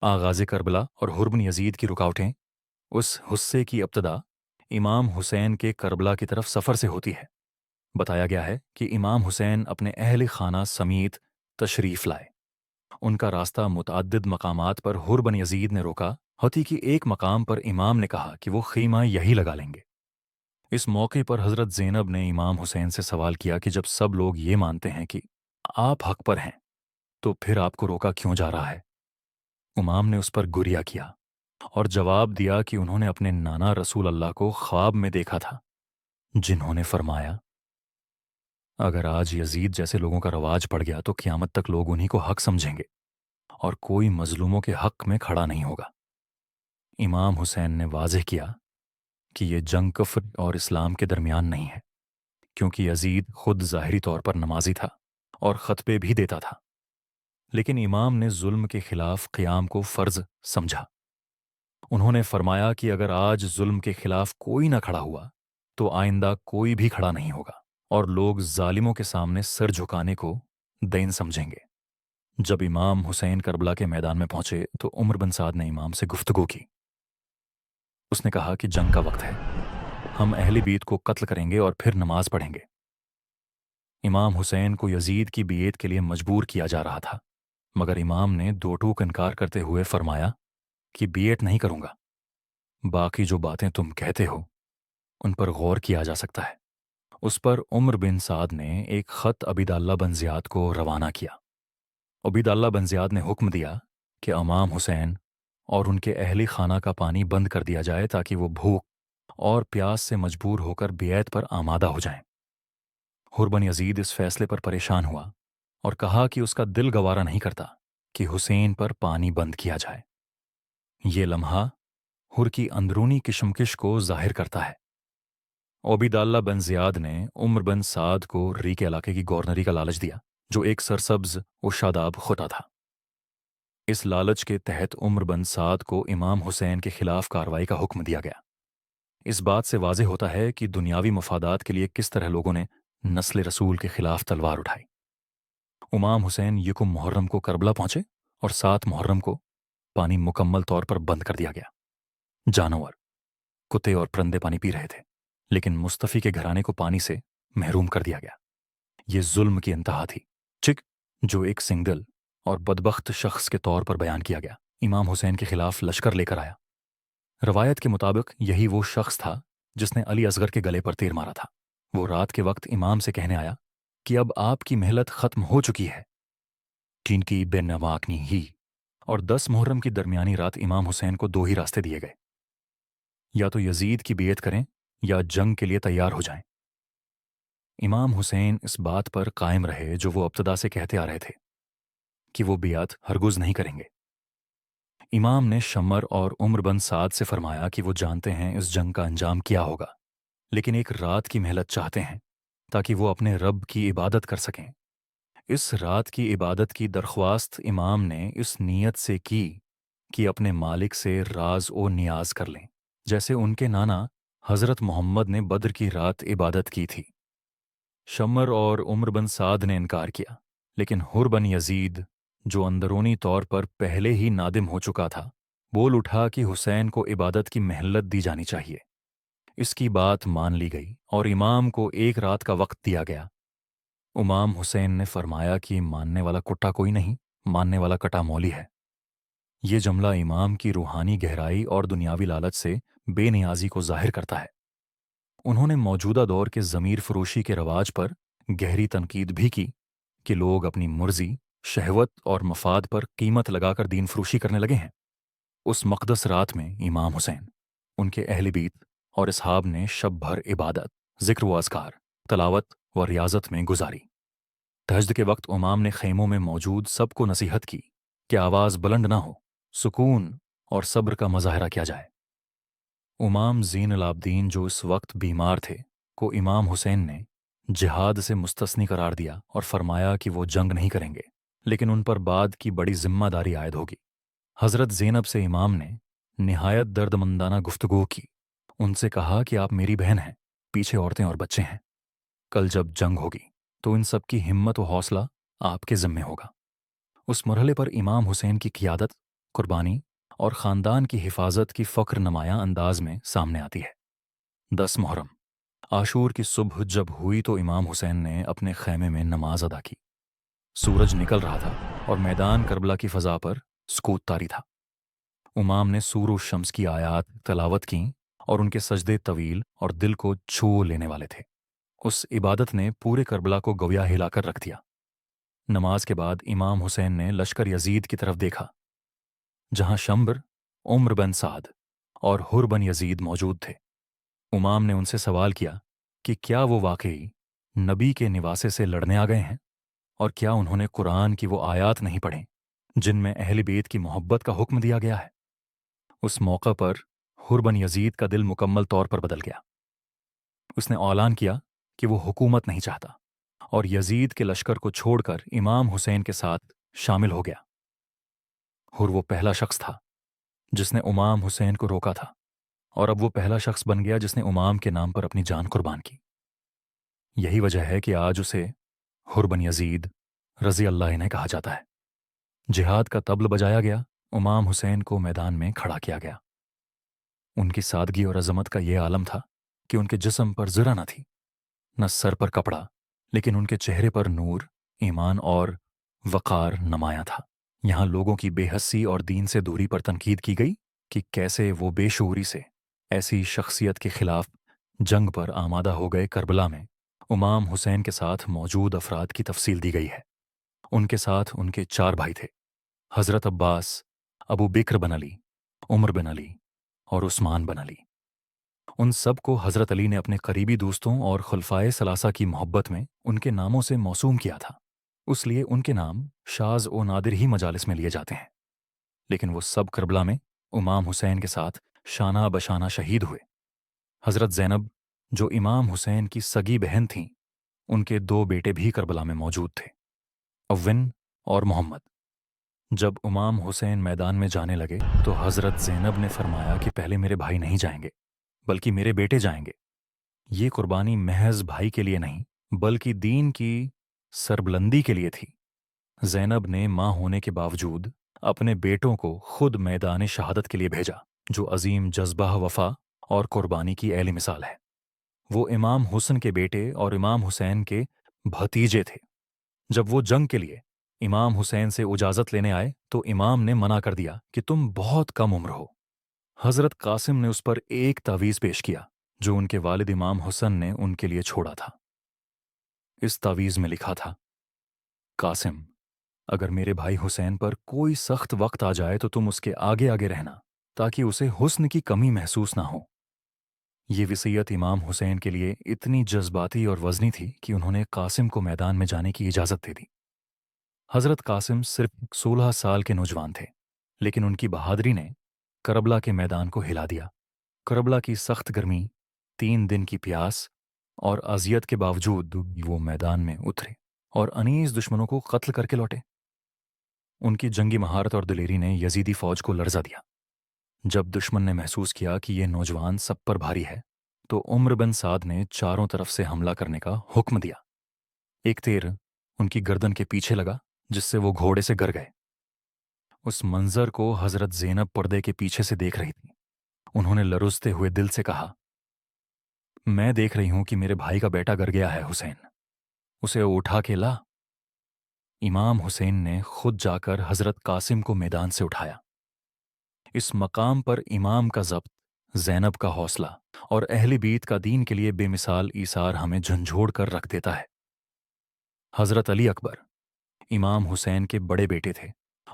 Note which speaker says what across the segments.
Speaker 1: آغاز کربلا اور حر بن یزید کی رکاوٹیں۔ اس حصے کی ابتدا امام حسین کے کربلا کی طرف سفر سے ہوتی ہے۔ بتایا گیا ہے کہ امام حسین اپنے اہل خانہ سمیت تشریف لائے۔ ان کا راستہ متعدد مقامات پر حر بن یزید نے روکا، حتیٰ کہ ایک مقام پر امام نے کہا کہ وہ خیمہ یہی لگا لیں گے۔ اس موقع پر حضرت زینب نے امام حسین سے سوال کیا کہ جب سب لوگ یہ مانتے ہیں کہ آپ حق پر ہیں تو پھر آپ کو روکا کیوں جا رہا ہے؟ امام نے اس پر گریہ کیا اور جواب دیا کہ انہوں نے اپنے نانا رسول اللہ کو خواب میں دیکھا تھا، جنہوں نے فرمایا اگر آج یزید جیسے لوگوں کا رواج پڑ گیا تو قیامت تک لوگ انہی کو حق سمجھیں گے اور کوئی مظلوموں کے حق میں کھڑا نہیں ہوگا۔ امام حسین نے واضح کیا کہ یہ جنگ کفر اور اسلام کے درمیان نہیں ہے، کیونکہ یزید خود ظاہری طور پر نمازی تھا اور خطبے بھی دیتا تھا، لیکن امام نے ظلم کے خلاف قیام کو فرض سمجھا۔ انہوں نے فرمایا کہ اگر آج ظلم کے خلاف کوئی نہ کھڑا ہوا تو آئندہ کوئی بھی کھڑا نہیں ہوگا اور لوگ ظالموں کے سامنے سر جھکانے کو دین سمجھیں گے۔ جب امام حسین کربلا کے میدان میں پہنچے تو عمر بن سعد نے امام سے گفتگو کی۔ اس نے کہا کہ جنگ کا وقت ہے، ہم اہل بیت کو قتل کریں گے اور پھر نماز پڑھیں گے۔ امام حسین کو یزید کی بیعت کے لیے مجبور کیا جا رہا تھا، مگر امام نے دو ٹوک انکار کرتے ہوئے فرمایا کہ بیعت نہیں کروں گا، باقی جو باتیں تم کہتے ہو ان پر غور کیا جا سکتا ہے۔ اس پر عمر بن سعد نے ایک خط عبیداللہ بن زیاد کو روانہ کیا۔ عبیداللہ بن زیاد نے حکم دیا کہ امام حسین اور ان کے اہل خانہ کا پانی بند کر دیا جائے تاکہ وہ بھوک اور پیاس سے مجبور ہو کر بیعت پر آمادہ ہو جائیں۔ حر بن یزید اس فیصلے پر پریشان ہوا اور کہا کہ اس کا دل گوارا نہیں کرتا کہ حسین پر پانی بند کیا جائے۔ یہ لمحہ حر کی اندرونی کشمکش کو ظاہر کرتا ہے۔ عبیداللہ بن زیاد نے عمر بن سعد کو ری کے علاقے کی گورنری کا لالچ دیا، جو ایک سرسبز و شاداب خطہ تھا۔ اس لالچ کے تحت عمر بن سعد کو امام حسین کے خلاف کارروائی کا حکم دیا گیا۔ اس بات سے واضح ہوتا ہے کہ دنیاوی مفادات کے لیے کس طرح لوگوں نے نسل رسول کے خلاف تلوار اٹھائی۔ امام حسین یکم محرم کو کربلا پہنچے اور 7 محرم کو پانی مکمل طور پر بند کر دیا گیا۔ جانور، کتے اور پرندے پانی پی رہے تھے، لیکن مصطفی کے گھرانے کو پانی سے محروم کر دیا گیا۔ یہ ظلم کی انتہا تھی، جو ایک سنگدل اور بدبخت شخص کے طور پر بیان کیا گیا، امام حسین کے خلاف لشکر لے کر آیا۔ روایت کے مطابق یہی وہ شخص تھا جس نے علی اصغر کے گلے پر تیر مارا تھا۔ وہ رات کے وقت امام سے کہنے آیا کہ اب آپ کی مہلت ختم ہو چکی ہے، جن کی بے نواکنی ہی، اور 10 محرم کی درمیانی رات امام حسین کو 2 ہی راستے دیے گئے، یا تو یزید کی بیعت کریں یا جنگ کے لیے تیار ہو جائیں۔ امام حسین اس بات پر قائم رہے جو وہ ابتدا سے کہتے آ رہے تھے کہ وہ بیعت ہرگز نہیں کریں گے۔ امام نے شمر اور عمر بن سعد سے فرمایا کہ وہ جانتے ہیں اس جنگ کا انجام کیا ہوگا، لیکن ایک رات کی مہلت چاہتے ہیں تاکہ وہ اپنے رب کی عبادت کر سکیں۔ اس رات کی عبادت کی درخواست امام نے اس نیت سے کی کہ اپنے مالک سے راز و نیاز کر لیں، جیسے ان کے نانا حضرت محمد نے بدر کی رات عبادت کی تھی۔ شمر اور عمر بن سعد نے انکار کیا، لیکن حر بن یزید، جو اندرونی طور پر پہلے ہی نادم ہو چکا تھا، بول اٹھا کہ حسین کو عبادت کی مہلت دی جانی چاہیے۔ اس کی بات مان لی گئی اور امام کو 1 رات کا وقت دیا گیا۔ امام حسین نے فرمایا کہ ماننے والا کٹا کوئی نہیں، ماننے والا کٹا مولی ہے۔ یہ جملہ امام کی روحانی گہرائی اور دنیاوی لالچ سے بے نیازی کو ظاہر کرتا ہے۔ انہوں نے موجودہ دور کے ضمیر فروشی کے رواج پر گہری تنقید بھی کی کہ لوگ اپنی مرضی، شہوت اور مفاد پر قیمت لگا کر دین فروشی کرنے لگے ہیں۔ اس مقدس رات میں امام حسین، ان کے اہل بیت اور اصحاب نے شب بھر عبادت، ذکر و اذکار، تلاوت و ریاضت میں گزاری۔ تہجد کے وقت امام نے خیموں میں موجود سب کو نصیحت کی کہ آواز بلند نہ ہو، سکون اور صبر کا مظاہرہ کیا جائے۔ امام زین العابدین، جو اس وقت بیمار تھے، کو امام حسین نے جہاد سے مستثنی قرار دیا اور فرمایا کہ وہ جنگ نہیں کریں گے، لیکن ان پر بعد کی بڑی ذمہ داری عائد ہوگی۔ حضرت زینب سے امام نے نہایت دردمندانہ گفتگو کی۔ ان سے کہا کہ آپ میری بہن ہیں، پیچھے عورتیں اور بچے ہیں، کل جب جنگ ہوگی تو ان سب کی ہمت و حوصلہ آپ کے ذمے ہوگا۔ اس مرحلے پر امام حسین کی قیادت قربانی اور خاندان کی حفاظت کی فخر نمایاں انداز میں سامنے آتی ہے۔ 10 محرم عاشور کی صبح جب ہوئی تو امام حسین نے اپنے خیمے میں نماز ادا کی۔ سورج نکل رہا تھا اور میدان کربلا کی فضا پر سکوت طاری تھا۔ امام نے سور و شمس کی آیات تلاوت کیں اور ان کے سجدے طویل اور دل کو چھو لینے والے تھے۔ اس عبادت نے پورے کربلا کو گویا ہلا کر رکھ دیا۔ نماز کے بعد امام حسین نے لشکر یزید کی طرف دیکھا، جہاں شمبر، عمر بن سعد اور حر بن یزید موجود تھے۔ امام نے ان سے سوال کیا کہ کیا وہ واقعی نبی کے نواسے سے لڑنے آ گئے ہیں، اور کیا انہوں نے قرآن کی وہ آیات نہیں پڑھیں جن میں اہل بیت کی محبت کا حکم دیا گیا ہے؟ اس موقع پر حر بن یزید کا دل مکمل طور پر بدل گیا۔ اس نے اعلان کیا کہ وہ حکومت نہیں چاہتا اور یزید کے لشکر کو چھوڑ کر امام حسین کے ساتھ شامل ہو گیا۔ حر وہ پہلا شخص تھا جس نے امام حسین کو روکا تھا، اور اب وہ پہلا شخص بن گیا جس نے امام کے نام پر اپنی جان قربان کی۔ یہی وجہ ہے کہ آج اسے حر بن یزید رضی اللہ عنہ کہا جاتا ہے۔ جہاد کا طبل بجایا گیا، امام حسین کو میدان میں کھڑا کیا گیا۔ ان کی سادگی اور عظمت کا یہ عالم تھا کہ ان کے جسم پر ذرا نہ تھی، نہ سر پر کپڑا، لیکن ان کے چہرے پر نور، ایمان اور وقار نمایاں تھا۔ یہاں لوگوں کی بے حسی اور دین سے دوری پر تنقید کی گئی کہ کیسے وہ بے شعوری سے ایسی شخصیت کے خلاف جنگ پر آمادہ ہو گئے۔ کربلا میں امام حسین کے ساتھ موجود افراد کی تفصیل دی گئی ہے۔ ان کے ساتھ ان کے 4 بھائی تھے: حضرت عباس، ابو بکر بن علی، عمر بن علی اور عثمان بن علی۔ ان سب کو حضرت علی نے اپنے قریبی دوستوں اور خلفائے ثلاثہ کی محبت میں ان کے ناموں سے موسوم کیا تھا، اس لیے ان کے نام شاذ و نادر ہی مجالس میں لیے جاتے ہیں۔ لیکن وہ سب کربلا میں امام حسین کے ساتھ شانہ بشانہ شہید ہوئے۔ حضرت زینب، جو امام حسین کی سگی بہن تھیں، ان کے 2 بیٹے بھی کربلا میں موجود تھے، اوّن اور محمد۔ جب امام حسین میدان میں جانے لگے تو حضرت زینب نے فرمایا کہ پہلے میرے بھائی نہیں جائیں گے بلکہ میرے بیٹے جائیں گے۔ یہ قربانی محض بھائی کے لیے نہیں بلکہ دین کی سربلندی کے لیے تھی۔ زینب نے ماں ہونے کے باوجود اپنے بیٹوں کو خود میدان شہادت کے لیے بھیجا، جو عظیم جذبہ وفا اور قربانی کی اعلی مثال ہے۔ وہ امام حسن کے بیٹے اور امام حسین کے بھتیجے تھے۔ جب وہ جنگ کے لیے امام حسین سے اجازت لینے آئے تو امام نے منع کر دیا کہ تم بہت کم عمر ہو۔ حضرت قاسم نے اس پر ایک تعویذ پیش کیا جو ان کے والد امام حسن نے ان کے لیے چھوڑا تھا۔ اس تعویذ میں لکھا تھا: قاسم، اگر میرے بھائی حسین پر کوئی سخت وقت آ جائے تو تم اس کے آگے آگے رہنا تاکہ اسے حسن کی کمی محسوس نہ ہو۔ یہ وصیت امام حسین کے لیے اتنی جذباتی اور وزنی تھی کہ انہوں نے قاسم کو میدان میں جانے کی اجازت دے دی۔ حضرت قاسم صرف 16 سال کے نوجوان تھے، لیکن ان کی بہادری نے کربلا کے میدان کو ہلا دیا۔ کربلا کی سخت گرمی، 3 دن کی پیاس اور اذیت کے باوجود وہ میدان میں اترے اور انیس دشمنوں کو قتل کر کے لوٹے۔ ان کی جنگی مہارت اور دلیری نے یزیدی فوج کو لرزا دیا۔ جب دشمن نے محسوس کیا کہ یہ نوجوان سب پر بھاری ہے تو عمر بن سعد نے چاروں طرف سے حملہ کرنے کا حکم دیا۔ ایک تیر ان کی گردن کے پیچھے لگا جس سے وہ گھوڑے سے گر گئے۔ اس منظر کو حضرت زینب پردے کے پیچھے سے دیکھ رہی تھی۔ انہوں نے لرزتے ہوئے دل سے کہا: میں دیکھ رہی ہوں کہ میرے بھائی کا بیٹا گر گیا ہے حسین، اسے اٹھا کے لا۔ امام حسین نے خود جا کر حضرت قاسم کو میدان سے اٹھایا۔ اس مقام پر امام کا ضبط، زینب کا حوصلہ اور اہل بیت کا دین کے لیے بے مثال ایثار ہمیں جھنجھوڑ کر رکھ دیتا ہے۔ حضرت علی اکبر امام حسین کے بڑے بیٹے تھے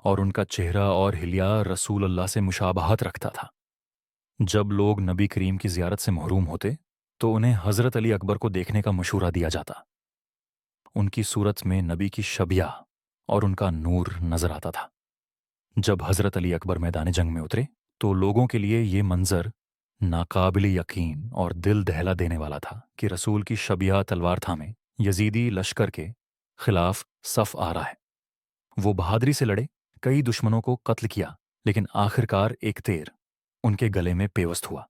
Speaker 1: اور ان کا چہرہ اور حلیہ رسول اللہ سے مشابہت رکھتا تھا۔ جب لوگ نبی کریم کی زیارت سے محروم ہوتے تو انہیں حضرت علی اکبر کو دیکھنے کا مشورہ دیا جاتا۔ ان کی صورت میں نبی کی شبیہ اور ان کا نور نظر آتا تھا۔ جب حضرت علی اکبر میدان جنگ میں اترے تو لوگوں کے لیے یہ منظر ناقابل یقین اور دل دہلا دینے والا تھا کہ رسول کی شبیہ تلوار تھامے یزیدی لشکر کے خلاف صف آ رہا ہے۔ وہ بہادری سے لڑے، کئی دشمنوں کو قتل کیا، لیکن آخرکار ایک تیر ان کے گلے میں پیوست ہوا۔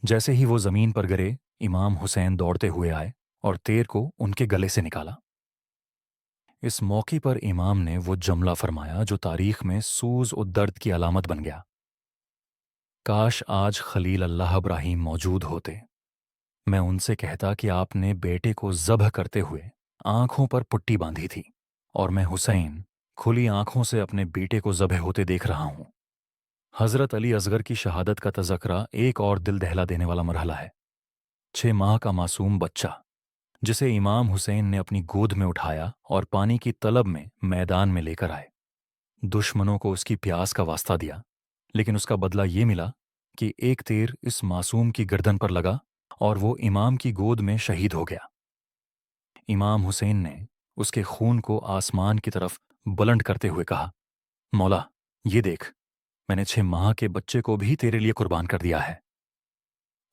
Speaker 1: جیسے ہی وہ زمین پر گرے، امام حسین دوڑتے ہوئے آئے اور تیر کو ان کے گلے سے نکالا۔ اس موقع پر امام نے وہ جملہ فرمایا جو تاریخ میں سوز و درد کی علامت بن گیا: کاش آج خلیل اللہ ابراہیم موجود ہوتے، میں ان سے کہتا کہ آپ نے بیٹے کو ذبح کرتے ہوئے آنکھوں پر پٹی باندھی تھی، اور میں حسین کھلی آنکھوں سے اپنے بیٹے کو ذبح ہوتے دیکھ رہا ہوں۔ حضرت علی اصغر کی شہادت کا تذکرہ ایک اور دل دہلا دینے والا مرحلہ ہے۔ 6 ماہ کا معصوم بچہ جسے امام حسین نے اپنی گود میں اٹھایا اور پانی کی طلب میں میدان میں لے کر آئے۔ دشمنوں کو اس کی پیاس کا واسطہ دیا، لیکن اس کا بدلہ یہ ملا کہ ایک تیر اس معصوم کی گردن پر لگا اور وہ امام کی گود میں شہید ہو گیا۔ امام حسین نے اس کے خون کو آسمان کی طرف بلند کرتے ہوئے کہا: مولا، یہ دیکھ، میں نے 6 ماہ کے بچے کو بھی تیرے لیے قربان کر دیا ہے۔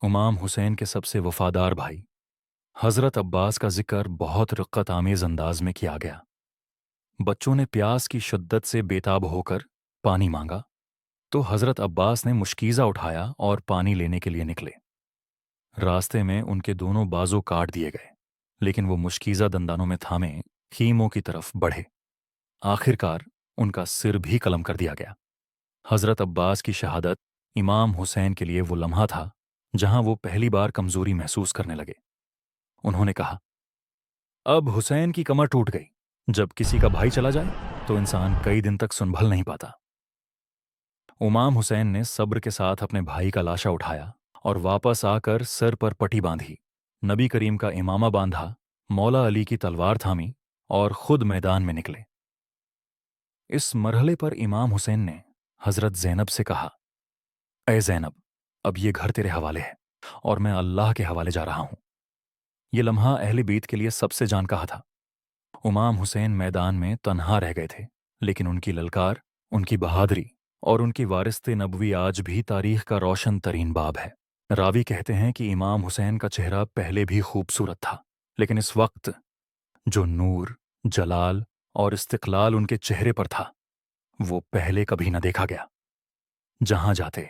Speaker 1: امام حسین کے سب سے وفادار بھائی حضرت عباس کا ذکر بہت رقت آمیز انداز میں کیا گیا۔ بچوں نے پیاس کی شدت سے بےتاب ہو کر پانی مانگا تو حضرت عباس نے مشکیزہ اٹھایا اور پانی لینے کے لیے نکلے۔ راستے میں ان کے دونوں بازو کاٹ دیے گئے، لیکن وہ مشکیزہ دندانوں میں تھامے خیموں کی طرف بڑھے۔ آخر کار ان کا سر بھی قلم کر دیا گیا۔ حضرت عباس کی شہادت امام حسین کے لیے وہ لمحہ تھا جہاں وہ پہلی بار کمزوری محسوس کرنے لگے۔ انہوں نے کہا: اب حسین کی کمر ٹوٹ گئی۔ جب کسی کا بھائی چلا جائے تو انسان کئی دن تک سنبھل نہیں پاتا۔ امام حسین نے صبر کے ساتھ اپنے بھائی کا لاشا اٹھایا اور واپس آ کر سر پر پٹی باندھی، نبی کریم کا امامہ باندھا، مولا علی کی تلوار تھامی اور خود میدان میں نکلے۔ اس مرحلے پر امام حسین نے حضرت زینب سے کہا: اے زینب، اب یہ گھر تیرے حوالے ہے اور میں اللہ کے حوالے جا رہا ہوں۔ یہ لمحہ اہل بیت کے لیے سب سے جان کہا تھا۔ امام حسین میدان میں تنہا رہ گئے تھے، لیکن ان کی للکار، ان کی بہادری اور ان کی وارثت نبوی آج بھی تاریخ کا روشن ترین باب ہے۔ راوی کہتے ہیں کہ امام حسین کا چہرہ پہلے بھی خوبصورت تھا، لیکن اس وقت جو نور، جلال اور استقلال ان کے چہرے پر تھا وہ پہلے کبھی نہ دیکھا گیا۔ جہاں جاتے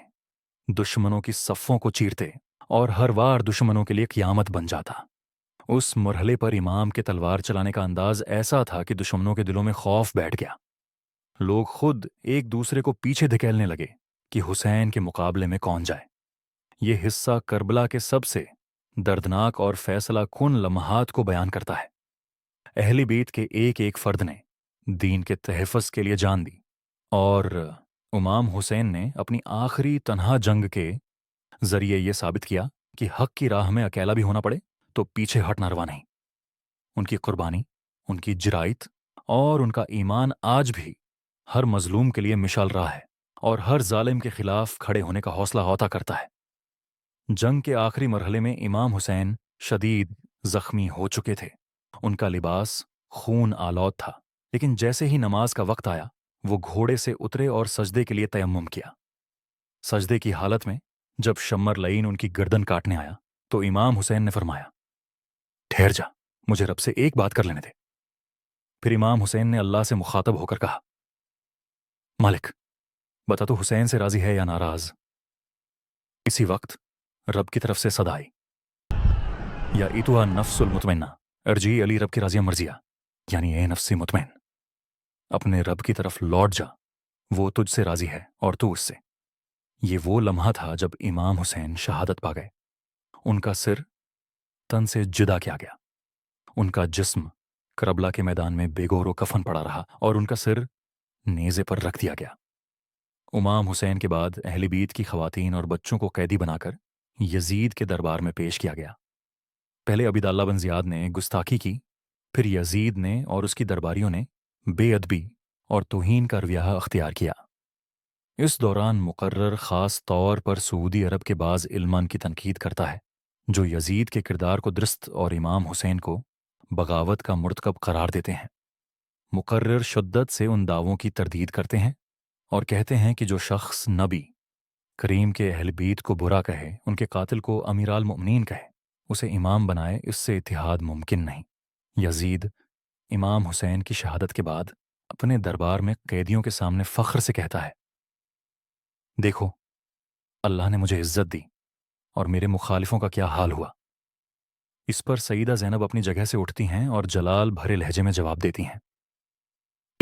Speaker 1: دشمنوں کی صفوں کو چیرتے اور ہر وار دشمنوں کے لیے قیامت بن جاتا۔ اس مرحلے پر امام کے تلوار چلانے کا انداز ایسا تھا کہ دشمنوں کے دلوں میں خوف بیٹھ گیا۔ لوگ خود ایک دوسرے کو پیچھے دھکیلنے لگے کہ حسین کے مقابلے میں کون جائے۔ یہ حصہ کربلا کے سب سے دردناک اور فیصلہ کن لمحات کو بیان کرتا ہے۔ اہل بیت کے ایک ایک فرد نے دین کے تحفظ کے لیے جان دی، اور امام حسین نے اپنی آخری تنہا جنگ کے ذریعے یہ ثابت کیا کہ حق کی راہ میں اکیلا بھی ہونا پڑے تو پیچھے ہٹنا روا نہیں۔ ان کی قربانی، ان کی جرائت اور ان کا ایمان آج بھی ہر مظلوم کے لیے مشعل راہ ہے اور ہر ظالم کے خلاف کھڑے ہونے کا حوصلہ غوطہ کرتا ہے۔ جنگ کے آخری مرحلے میں امام حسین شدید زخمی ہو چکے تھے۔ ان کا لباس خون آلود تھا، لیکن جیسے ہی نماز کا وقت آیا وہ گھوڑے سے اترے اور سجدے کے لیے تیمم کیا۔ سجدے کی حالت میں جب شمر لعین ان کی گردن کاٹنے آیا تو امام حسین نے فرمایا: ٹھہر جا، مجھے رب سے ایک بات کر لینے دے۔ پھر امام حسین نے اللہ سے مخاطب ہو کر کہا: مالک، بتا تو حسین سے راضی ہے یا ناراض؟ اسی وقت رب کی طرف سے صدا آئی: یا ایتوہا نفس المطمئنہ ارجعی علی رب کی راضیہ مرضیہ، یعنی اے نفسی مطمئن، اپنے رب کی طرف لوٹ جا، وہ تجھ سے راضی ہے اور تو اس سے۔ یہ وہ لمحہ تھا جب امام حسین شہادت پا گئے۔ ان کا سر تن سے جدا کیا گیا، ان کا جسم کربلا کے میدان میں بے گور و کفن پڑا رہا اور ان کا سر نیزے پر رکھ دیا گیا۔ امام حسین کے بعد اہل بیت کی خواتین اور بچوں کو قیدی بنا کر یزید کے دربار میں پیش کیا گیا۔ پہلے عبید اللہ بن زیاد نے گستاخی کی، پھر یزید نے اور اس کی درباریوں نے بے ادبی اور توہین کا رویہ اختیار کیا۔ اس دوران مقرر خاص طور پر سعودی عرب کے بعض علمان کی تنقید کرتا ہے جو یزید کے کردار کو درست اور امام حسین کو بغاوت کا مرتکب قرار دیتے ہیں۔ مقرر شدت سے ان دعووں کی تردید کرتے ہیں اور کہتے ہیں کہ جو شخص نبی کریم کے اہل بیت کو برا کہے، ان کے قاتل کو امیرالمؤمنین کہے، اسے امام بنائے، اس سے اتحاد ممکن نہیں۔ یزید امام حسین کی شہادت کے بعد اپنے دربار میں قیدیوں کے سامنے فخر سے کہتا ہے: دیکھو، اللہ نے مجھے عزت دی اور میرے مخالفوں کا کیا حال ہوا۔ اس پر سیدہ زینب اپنی جگہ سے اٹھتی ہیں اور جلال بھرے لہجے میں جواب دیتی ہیں: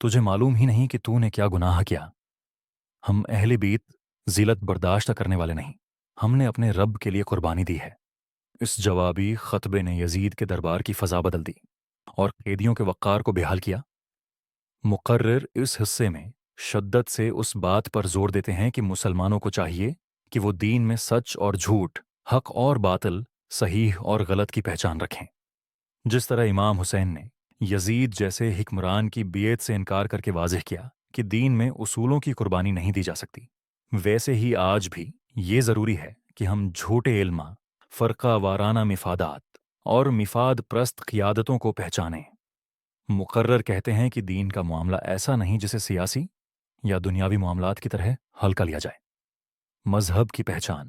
Speaker 1: تجھے معلوم ہی نہیں کہ تو نے کیا گناہ کیا؟ ہم اہل بیت ذلت برداشت کرنے والے نہیں، ہم نے اپنے رب کے لیے قربانی دی ہے۔ اس جوابی خطبے نے یزید کے دربار کی فضا بدل دی اور قیدیوں کے وقار کو بحال کیا۔ مقرر اس حصے میں شدت سے اس بات پر زور دیتے ہیں کہ مسلمانوں کو چاہیے کہ وہ دین میں سچ اور جھوٹ، حق اور باطل، صحیح اور غلط کی پہچان رکھیں۔ جس طرح امام حسین نے یزید جیسے حکمران کی بیعت سے انکار کر کے واضح کیا کہ دین میں اصولوں کی قربانی نہیں دی جا سکتی، ویسے ہی آج بھی یہ ضروری ہے کہ ہم جھوٹے علماء، فرقہ وارانہ مفادات اور مفاد پرست قیادتوں کو پہچانیں۔ مقرر کہتے ہیں کہ دین کا معاملہ ایسا نہیں جسے سیاسی یا دنیاوی معاملات کی طرح حل کر لیا جائے۔ مذہب کی پہچان،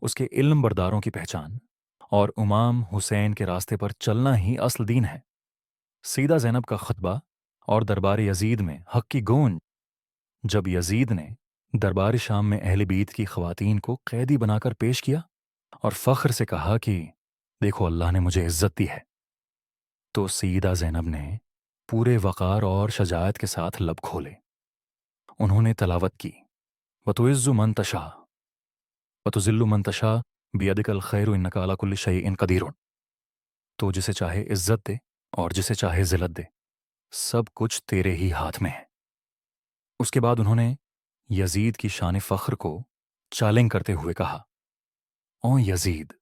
Speaker 1: اس کے علم برداروں کی پہچان اور امام حسین کے راستے پر چلنا ہی اصل دین ہے۔ سیدہ زینب کا خطبہ اور دربار یزید میں حق کی گونج۔ جب یزید نے دربار شام میں اہل بیت کی خواتین کو قیدی بنا کر پیش کیا اور فخر سے کہا کہ دیکھو اللہ نے مجھے عزت دی ہے، تو سیدہ زینب نے پورے وقار اور شجاعت کے ساتھ لب کھولے۔ انہوں نے تلاوت کی، وَتُعِزُّ مَن تَشَاءُ وَتُذِلُّ مَن تَشَاءُ بِيَدِكَ الْخَيْرُ إِنَّكَ عَلَى كُلِّ شَيْءٍ قَدِيرٌ۔ تو جسے چاہے عزت دے اور جسے چاہے ذلت دے، سب کچھ تیرے ہی ہاتھ میں ہے۔ اس کے بعد انہوں نے یزید کی شان فخر کو چیلنج کرتے ہوئے کہا، او یزید،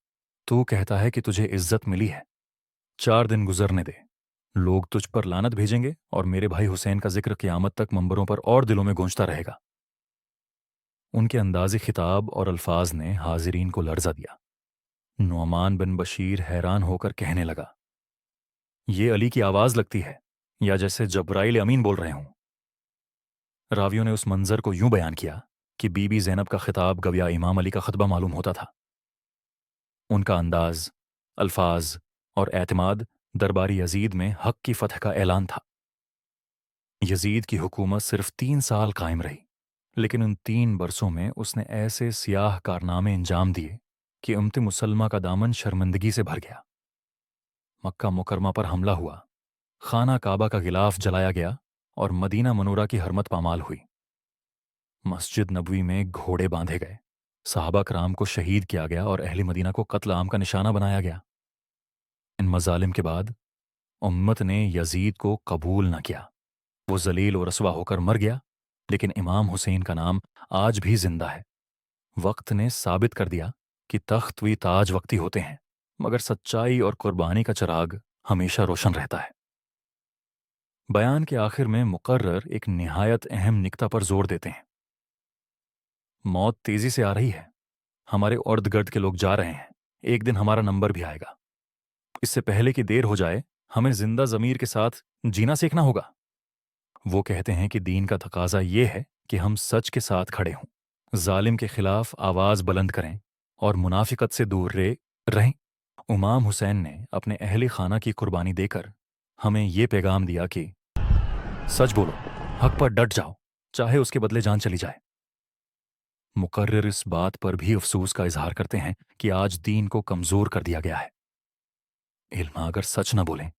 Speaker 1: تو کہتا ہے کہ تجھے عزت ملی ہے، 4 دن گزرنے دے، لوگ تجھ پر لعنت بھیجیں گے اور میرے بھائی حسین کا ذکر قیامت تک منبروں پر اور دلوں میں گونجتا رہے گا۔ ان کے انداز خطاب اور الفاظ نے حاضرین کو لرزہ دیا۔ نعمان بن بشیر حیران ہو کر کہنے لگا، یہ علی کی آواز لگتی ہے یا جیسے جبرائیل امین بول رہے ہوں۔ راویوں نے اس منظر کو یوں بیان کیا کہ بی بی زینب کا خطاب گویا امام علی کا خطبہ معلوم ہوتا تھا۔ ان کا انداز، الفاظ اور اعتماد درباری یزید میں حق کی فتح کا اعلان تھا۔ یزید کی حکومت صرف 3 سال قائم رہی، لیکن ان 3 برسوں میں اس نے ایسے سیاہ کارنامے انجام دیے کہ امت مسلمہ کا دامن شرمندگی سے بھر گیا۔ مکہ مکرمہ پر حملہ ہوا، خانہ کعبہ کا غلاف جلایا گیا اور مدینہ منورہ کی حرمت پامال ہوئی۔ مسجد نبوی میں گھوڑے باندھے گئے، صحابہ کرام کو شہید کیا گیا اور اہل مدینہ کو قتل عام کا نشانہ بنایا گیا۔ ان مظالم کے بعد امت نے یزید کو قبول نہ کیا، وہ ذلیل و رسوا ہو کر مر گیا، لیکن امام حسین کا نام آج بھی زندہ ہے۔ وقت نے ثابت کر دیا کہ تخت و تاج وقتی ہوتے ہیں، مگر سچائی اور قربانی کا چراغ ہمیشہ روشن رہتا ہے۔ بیان کے آخر میں مقرر ایک نہایت اہم نکتہ پر زور دیتے ہیں۔ موت تیزی سے آ رہی ہے، ہمارے ارد گرد کے لوگ جا رہے ہیں، ایک دن ہمارا نمبر بھی آئے گا۔ اس سے پہلے کہ دیر ہو جائے ہمیں زندہ ضمیر کے ساتھ جینا سیکھنا ہوگا۔ وہ کہتے ہیں کہ دین کا تقاضا یہ ہے کہ ہم سچ کے ساتھ کھڑے ہوں، ظالم کے خلاف آواز بلند کریں اور منافقت سے دور رہیں۔ امام حسین نے اپنے اہل خانہ کی قربانی دے کر ہمیں یہ پیغام دیا کہ سچ بولو، حق پر ڈٹ جاؤ، چاہے اس کے بدلے جان چلی جائے۔ مقرر اس بات پر بھی افسوس کا اظہار کرتے ہیں کہ آج دین کو کمزور کر دیا گیا ہے۔ علماء اگر سچ نہ بولیں،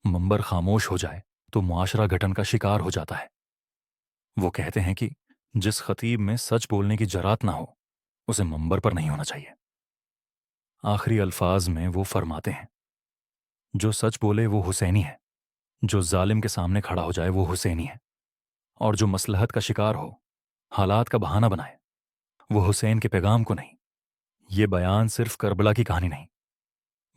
Speaker 1: منبر خاموش ہو جائے تو معاشرہ گھٹن کا شکار ہو جاتا ہے۔ وہ کہتے ہیں کہ جس خطیب میں سچ بولنے کی جرات نہ ہو، اسے منبر پر نہیں ہونا چاہیے۔ آخری الفاظ میں وہ فرماتے ہیں، جو سچ بولے وہ حسینی ہے، جو ظالم کے سامنے کھڑا ہو جائے وہ حسینی ہے، اور جو مصلحت کا شکار ہو، حالات کا بہانہ بنائے، وہ حسین کے پیغام کو نہیں۔ یہ بیان صرف کربلا کی کہانی نہیں،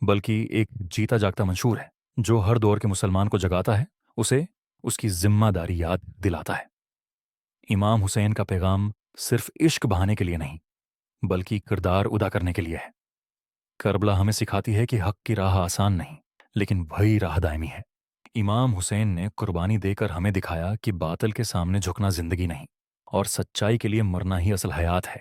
Speaker 1: بلکہ ایک جیتا جاگتا منشور ہے جو ہر دور کے مسلمان کو جگاتا ہے، اسے اس کی ذمہ داری یاد دلاتا ہے۔ امام حسین کا پیغام صرف عشق بہانے کے لیے نہیں، بلکہ کردار ادا کرنے کے لیے ہے۔ کربلا ہمیں سکھاتی ہے کہ حق کی راہ آسان نہیں، لیکن وہی راہ دائمی ہے۔ امام حسین نے قربانی دے کر ہمیں دکھایا کہ باطل کے سامنے جھکنا زندگی نہیں، اور سچائی کے لیے مرنا ہی اصل حیات ہے۔